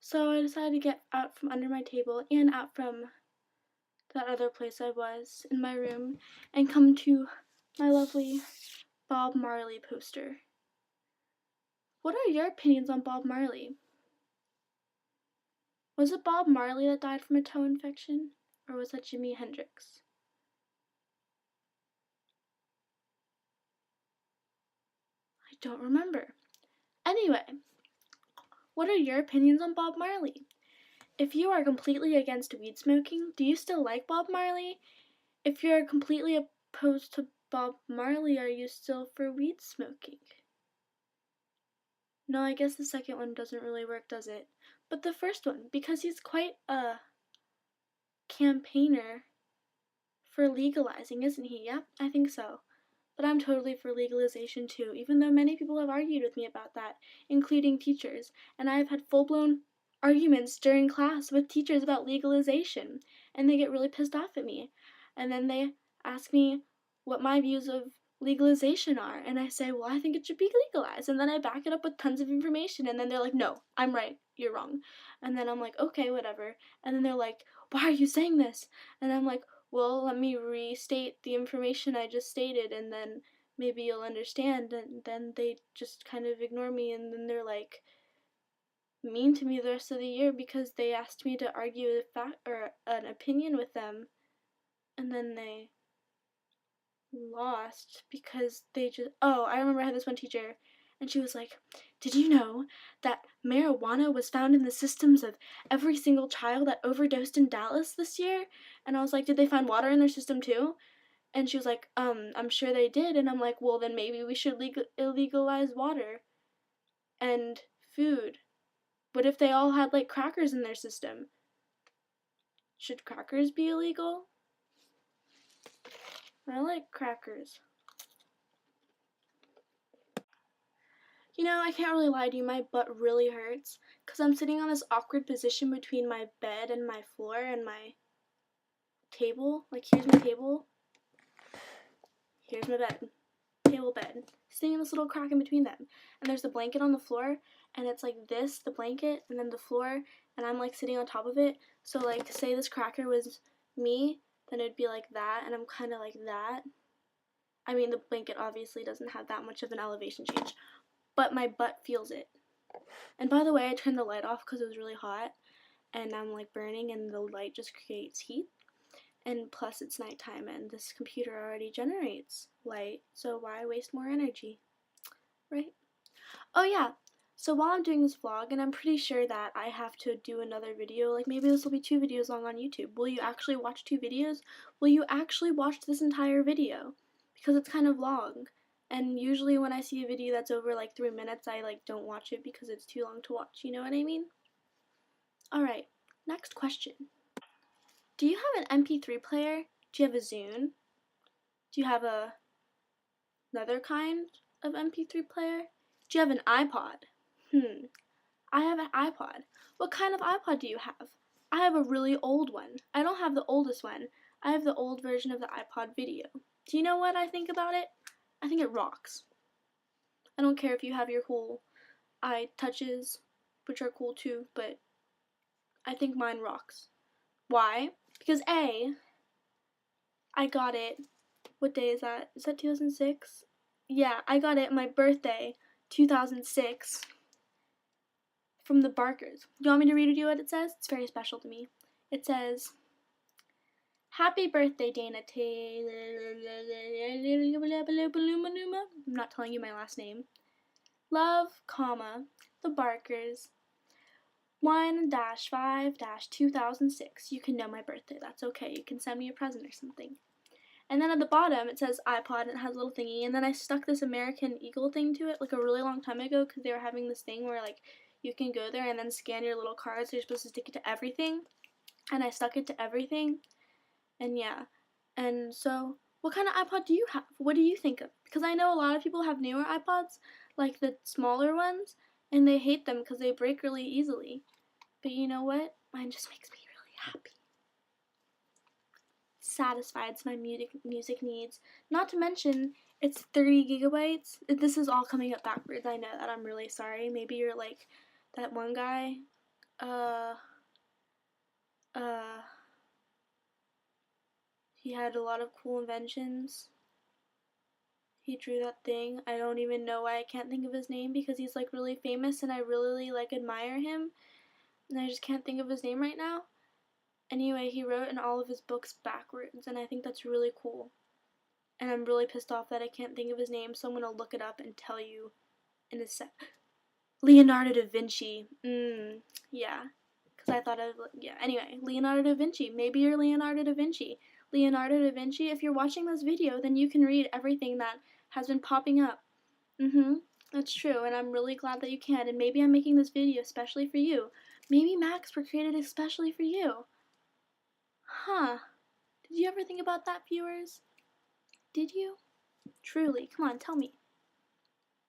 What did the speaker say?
So I decided to get out from under my table and out from that other place I was in my room and come to my lovely Bob Marley poster. What are your opinions on Bob Marley? Was it Bob Marley that died from a toe infection, or was that Jimi Hendrix? I don't remember. Anyway, what are your opinions on Bob Marley? If you are completely against weed smoking, do you still like Bob Marley? If you're completely opposed to Bob Marley, are you still for weed smoking? No, I guess the second one doesn't really work, does it? But the first one, because he's quite a campaigner for legalizing, isn't he? Yep, I think so. But I'm totally for legalization too, even though many people have argued with me about that, including teachers, and I have had full-blown arguments during class with teachers about legalization, and they get really pissed off at me. And then they ask me what my views of legalization are, and I say, well, I think it should be legalized, and then I back it up with tons of information, and then they're like, no, I'm right, you're wrong. And then I'm like, okay, whatever. And then they're like, why are you saying this? And I'm like, well, let me restate the information I just stated, and then maybe you'll understand. And then they just kind of ignore me, and then they're like mean to me the rest of the year because they asked me to argue a fact or an opinion with them, and then they lost because they just, oh, I remember I had this one teacher, and she was like, did you know that marijuana was found in the systems of every single child that overdosed in Dallas this year? And I was like, did they find water in their system too? And she was like, I'm sure they did. And I'm like, well, then maybe we should illegalize water and food. What if they all had like crackers in their system? Should crackers be illegal? I like crackers. You know, I can't really lie to you, my butt really hurts because I'm sitting on this awkward position between my bed and my floor and my table. Like, here's my table, here's my bed, table, bed, sitting in this little crack in between them. And there's a blanket on the floor, and it's like this, the blanket, and then the floor, and I'm like sitting on top of it. So, like, say this cracker was me, then it'd be like that, and I'm kind of like that. I mean, the blanket obviously doesn't have that much of an elevation change, but my butt feels it. And by the way, I turned the light off because it was really hot, and I'm like burning, and the light just creates heat. And plus, it's nighttime, and this computer already generates light, so why waste more energy, right? Oh yeah, so while I'm doing this vlog, and I'm pretty sure that I have to do another video, like maybe this will be 2 videos long on YouTube. Will you actually watch 2 videos? Will you actually watch this entire video? Because it's kind of long. And usually when I see a video that's over like 3 minutes, I like don't watch it because it's too long to watch, you know what I mean? Alright, next question. Do you have an MP3 player? Do you have a Zune? Do you have another kind of MP3 player? Do you have an iPod? I have an iPod. What kind of iPod do you have? I have a really old one. I don't have the oldest one. I have the old version of the iPod Video. Do you know what I think about it? I think it rocks. I don't care if you have your whole iTouches, which are cool too, but I think mine rocks. Why? Because A, I got it. What day is that? Is that 2006? Yeah, I got it my birthday, 2006, from the Barkers. Do you want me to read you what it says? It's very special to me. It says, happy birthday, Dana Taylor. I'm not telling you my last name. Love, comma, the Barkers. 1-5-2006. You can know my birthday. That's okay. You can send me a present or something. And then at the bottom it says iPod, and it has a little thingy, and then I stuck this American Eagle thing to it like a really long time ago because they were having this thing where like you can go there and then scan your little card, so you're supposed to stick it to everything, and I stuck it to everything, and yeah. And so, what kind of iPod do you have? What do you think of? Because I know a lot of people have newer iPods, like the smaller ones, and they hate them because they break really easily. But you know what? Mine just makes me really happy. Satisfies my music needs. Not to mention, it's 30 gigabytes. This is all coming up backwards. I know that. I'm really sorry. Maybe you're like that one guy Uh, uh, he had a lot of cool inventions. He drew that thing. I don't even know why I can't think of his name because he's like really famous and I really like admire him. And I just can't think of his name right now. Anyway, he wrote in all of his books backwards and I think that's really cool. And I'm really pissed off that I can't think of his name, so I'm gonna look it up and tell you in a sec. Leonardo da Vinci. Yeah. Because I thought of, yeah. Anyway, Leonardo da Vinci. Maybe you're Leonardo da Vinci. Leonardo da Vinci, if you're watching this video, then you can read everything that has been popping up. That's true, and I'm really glad that you can, and maybe I'm making this video especially for you. Maybe Macs were created especially for you. Huh. Did you ever think about that, viewers? Did you? Truly. Come on, tell me.